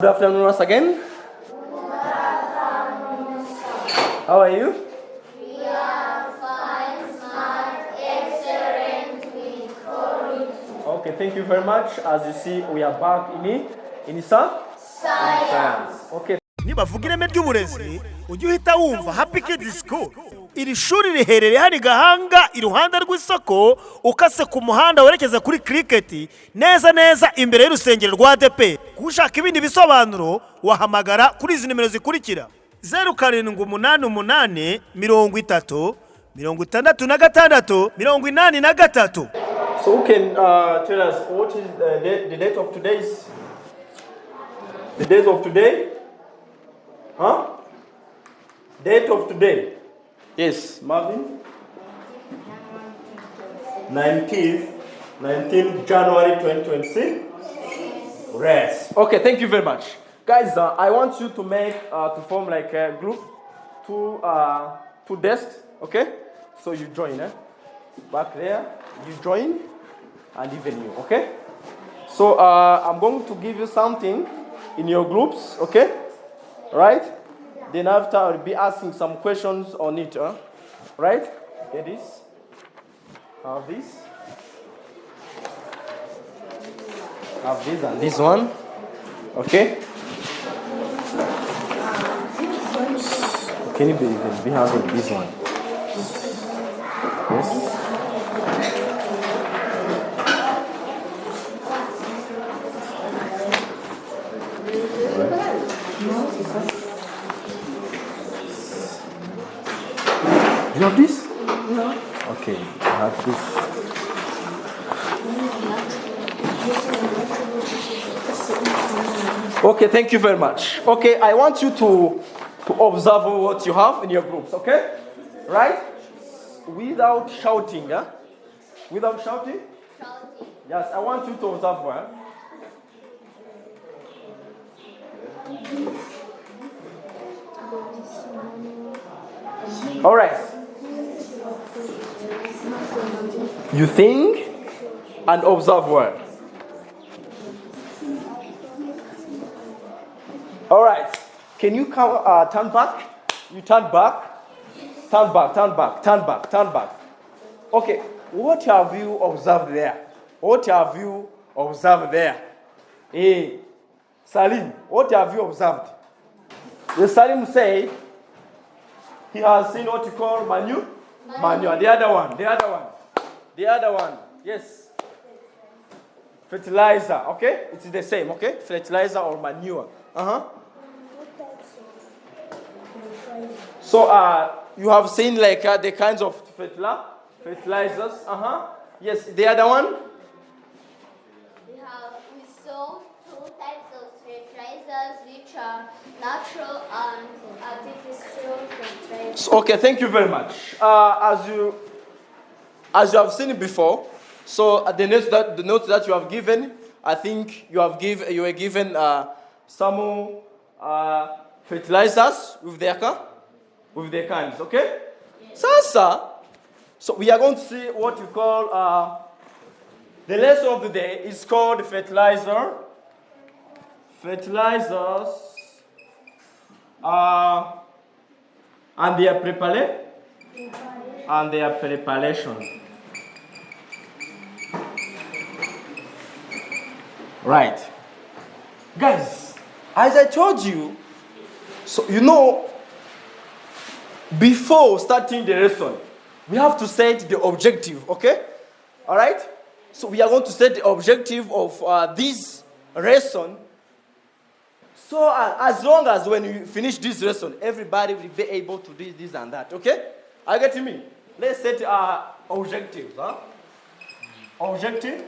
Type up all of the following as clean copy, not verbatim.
Good afternoon once again. How are you? We are fine, smart, excellent, with courage. Okay, thank you very much. As you see, we are back in science. Okay. nibavuga ireme ry'uburezi ujye uhita wumva Happy Kids School. Iri shuri riherereye hari Gahanga iruhande rw'isoko ukase ku muhanda werekeza kuri cricket neza imbere y'urusengero rwa ADP. Kushaka ibindi bisobanuro wahamagara kuri izi nimero zikurikira: 0788 30 66 83. So who can tell us what is the date of today's? The days of today? Huh? Date of today? Yes, Marvin? 19th January 2026? Yes. Okay, thank you very much. Guys, I want you to to form like a group, two desks, okay? So you join, back there, you join, and even you, okay? So I'm going to give you something in your groups, okay? Right? Then after I'll be asking some questions on it, right? Get this. Have this. Have this and this one. Okay? Can you be having this one? Yes. You have this? No. Okay, I have this. Okay, thank you very much. Okay, I want you to observe what you have in your groups, okay? Right? Without shouting, huh? Without shouting? Shouting. Yes, I want you to observe well. All right. You think and observe well. All right. Can you come, turn back? You turn back. Turn back, turn back, turn back, turn back. Okay. What have you observed there? What have you observed there? Hey, Salim, what have you observed? The Salim said he has seen what you call manure. Manure. The other one. Yes. Fertilizer. Okay? It's the same. Okay? Fertilizer or manure. So you have seen like the kinds of fertilizers. Yes. The other one. We saw two types of fertilizers, which are natural and artificial fertilizers. Okay, thank you very much. As you have seen it before, so the notes that you have given, I think you were given some fertilizers with their kinds. Okay. Yes. So we are going to see what you call the lesson of the day is called fertilizers and their preparation. Right. Guys, as I told you, so before starting the lesson, we have to set the objective, okay? All right? So we are going to set the objective of this lesson. So as long as when you finish this lesson, everybody will be able to do this and that, okay? Are you getting me? Let's set our objectives, Objectives.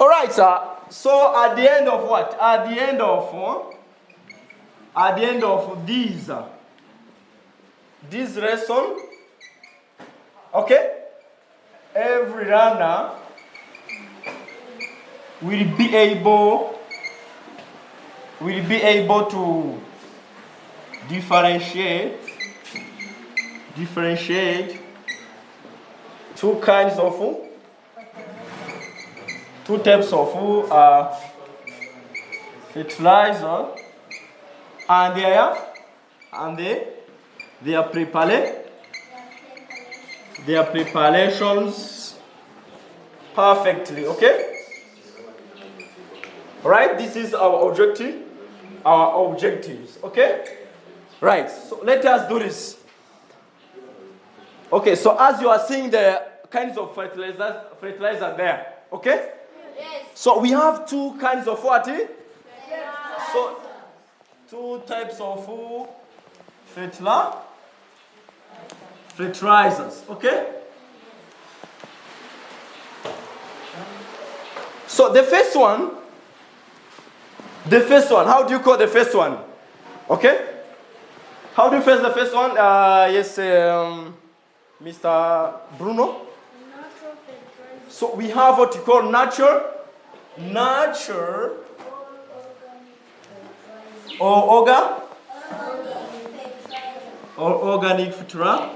All right, sir. So at the end of what? At the end of this lesson, okay? Every runner will be able to differentiate two kinds of Two types of fertilizer, and their preparations perfectly. Okay. Right. This is our objective. Our objectives. Okay. Right. So let us do this. Okay. So as you are seeing the kinds of fertilizer there. Okay. Yes. So we have two kinds of what? So two types of fertilizers. Okay. So the first one. How do you call the first one? Okay. How do you face the first one? Yes, Mr. Bruno. So we have what you call natural or organic fertilizer.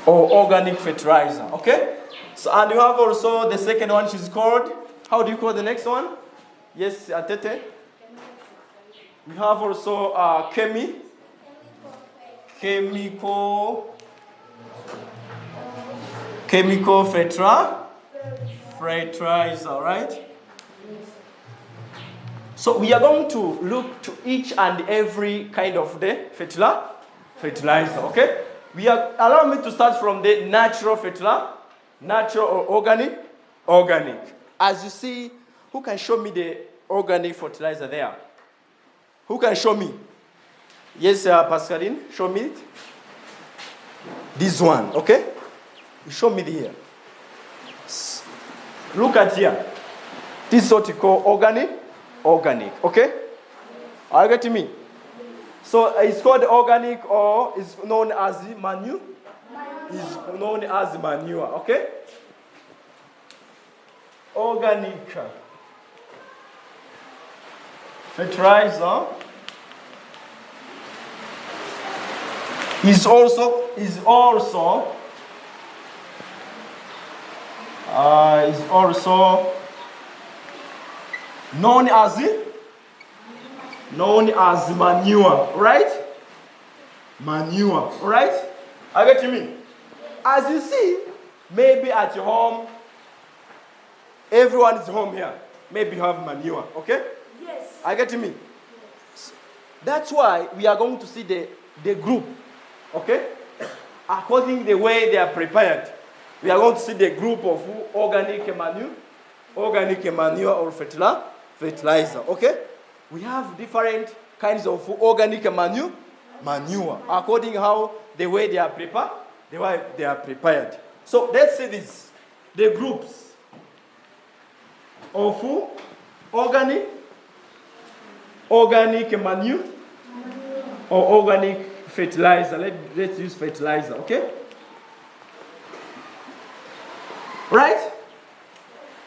Or organic fertilizer. Okay. So and you have also the second one, which is called. How do you call the next one? Yes, Atete. We have also chemical fertilizer, right? So we are going to look to each and every kind of the fertilizer, okay? Allow me to start from the natural fertilizer, natural or organic. As you see, who can show me the organic fertilizer there? Who can show me? Yes, Pascaline, show me it. This one, okay? You show me here. Look at here. This is what you call organic, okay? Are you getting me? So it's called organic, or it's known as manure. It's known as manure, okay? Organic fertilizer is also known as manure, right? Manure, right? I get you mean? As you see, maybe at your home, everyone is home here. Maybe you have manure, okay? Yes. I get you mean? That's why we are going to see the group, okay? According to the way they are prepared, we are going to see the group of organic manure or fertilizer, okay? We have different kinds of organic manure according how the way they are prepared. So let's see this. The groups of organic manure or organic fertilizer. Let's use fertilizer, okay? Right?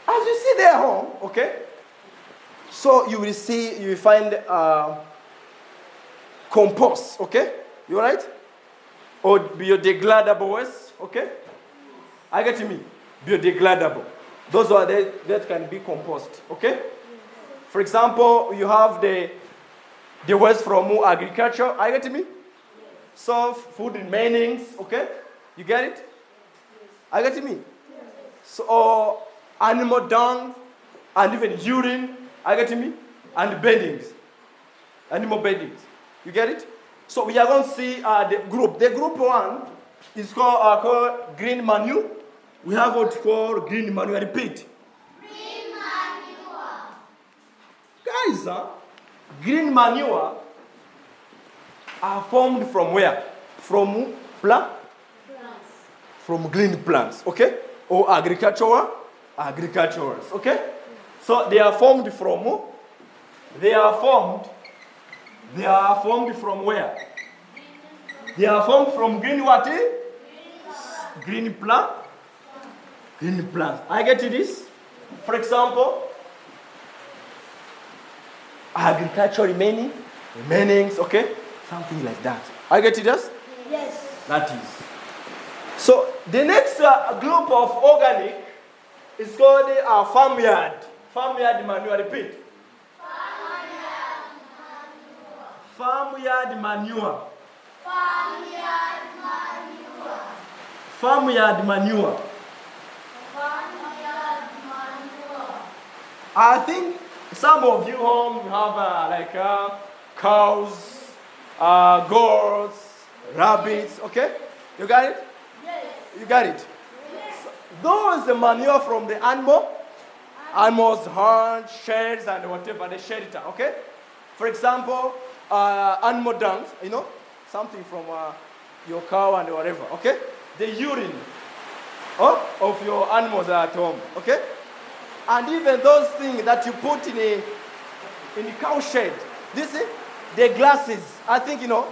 As you see there home, okay? So you will find compost, okay? You right? Or biodegradable waste, okay? I get me. Biodegradable. Those are that can be compost, okay? For example, you have the waste from agriculture. I get me. So food remainings, okay? You get it? I get me. So or animal dung and even urine. I get me? And beddings. Animal beddings. You get it? So we are going to see the group. The group one is called green manure. We have what called green manure. Repeat. Green manure. Guys, green manure are formed from where? From plants. From green plants, okay? Or agriculturals, okay? So they are formed from They are formed from where? They are formed from green what? Green plant. Green plants. I get this. For example, agriculture remainings, okay? Something like that. I get it, yes? Yes. That is. So The next group of organic is called farmyard. Farmyard manure. Repeat. Farmyard manure. Farmyard manure. Farmyard manure. Farmyard manure. I think some of you home have cows, goats, rabbits. Okay, you got it? Yes. You got it? Yes. Those manure from the animals, horns, shells, and whatever they shelter. Okay. For example, animal dung. You know, something from your cow and whatever. Okay. The urine of your animals at home. Okay. And even those things that you put in the cow shed. This is the glasses. I think you know,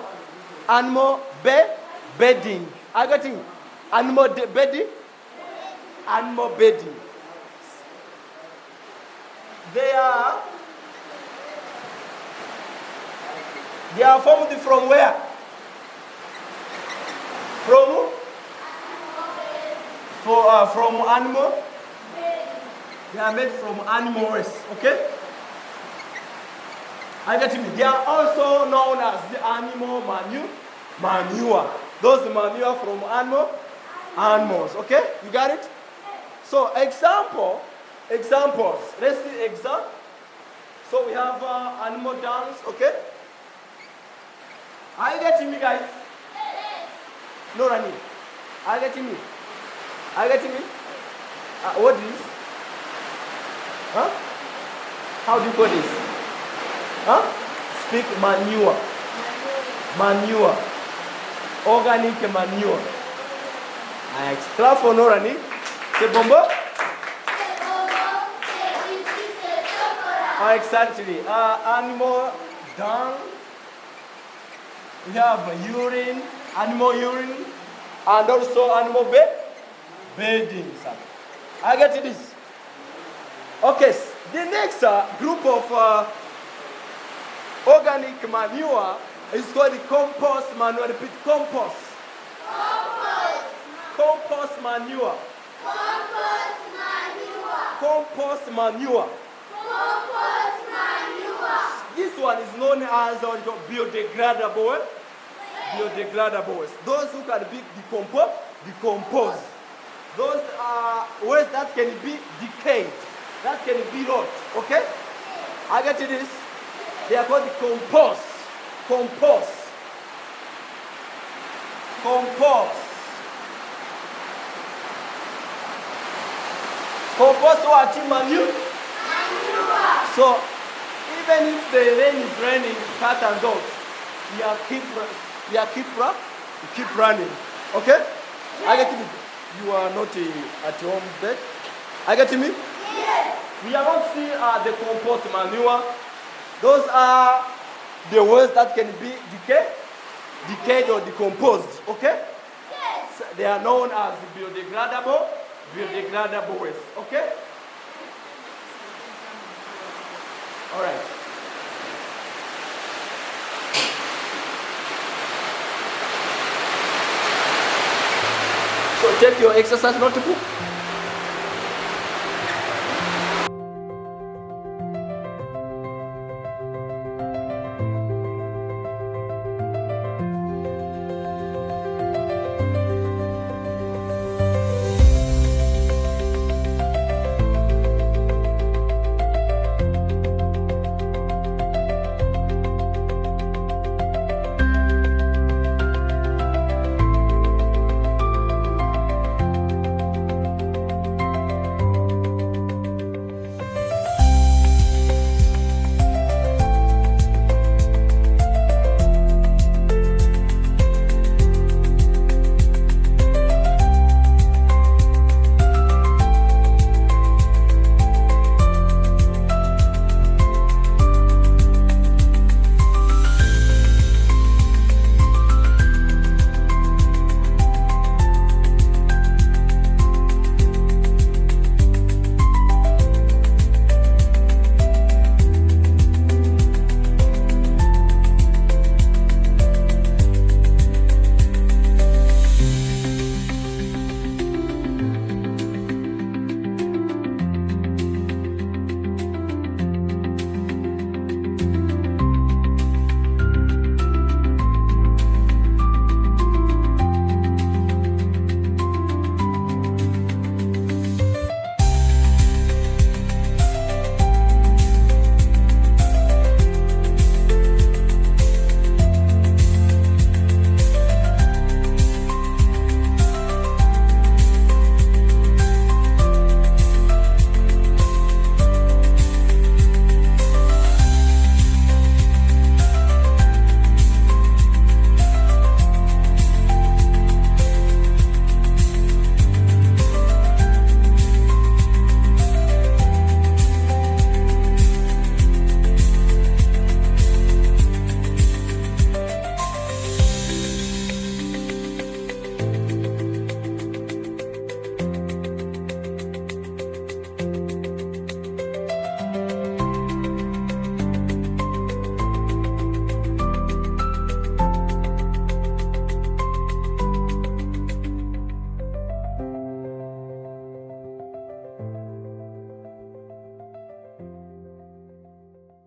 animal bedding. I got it. Animal bedding. Animal bedding. They are formed from where? From animal. They are made from animals, okay? I get me. They are also known as the animal manure. Those manure from animals, okay? You got it? So examples. Let's see example. So we have animal dung, okay? Are you getting me, guys? No, Rani. Are you getting me? Are you getting me? What is this? Huh? How do you call this? Huh? Speak manure. Manure. Organic manure. Clap for Norani. C'est bombo? Exactly. Animal dung. We have urine, animal urine, and also animal bedding. I get this. Okay, the next group of organic manure is called the compost manure. Repeat, compost. Compost manure. Compost manure. Compost manure. Compost manure. This one is known as biodegradable. Biodegradable. Those who can be decomposed. Those are ways that can be decayed. That can be lost. Okay? I get this. They are called compost. Compost. Compost. Compost what? Manure. So even if the rain is raining, cat and dogs, we keep running. Okay? Yes. I get it. You are not at home bed. I get me? Yes. We are not see the compost manure. Those are the ways that can be decayed or decomposed. Okay? Yes. So they are known as biodegradable ways. Okay? All right. So take your exercise notebook.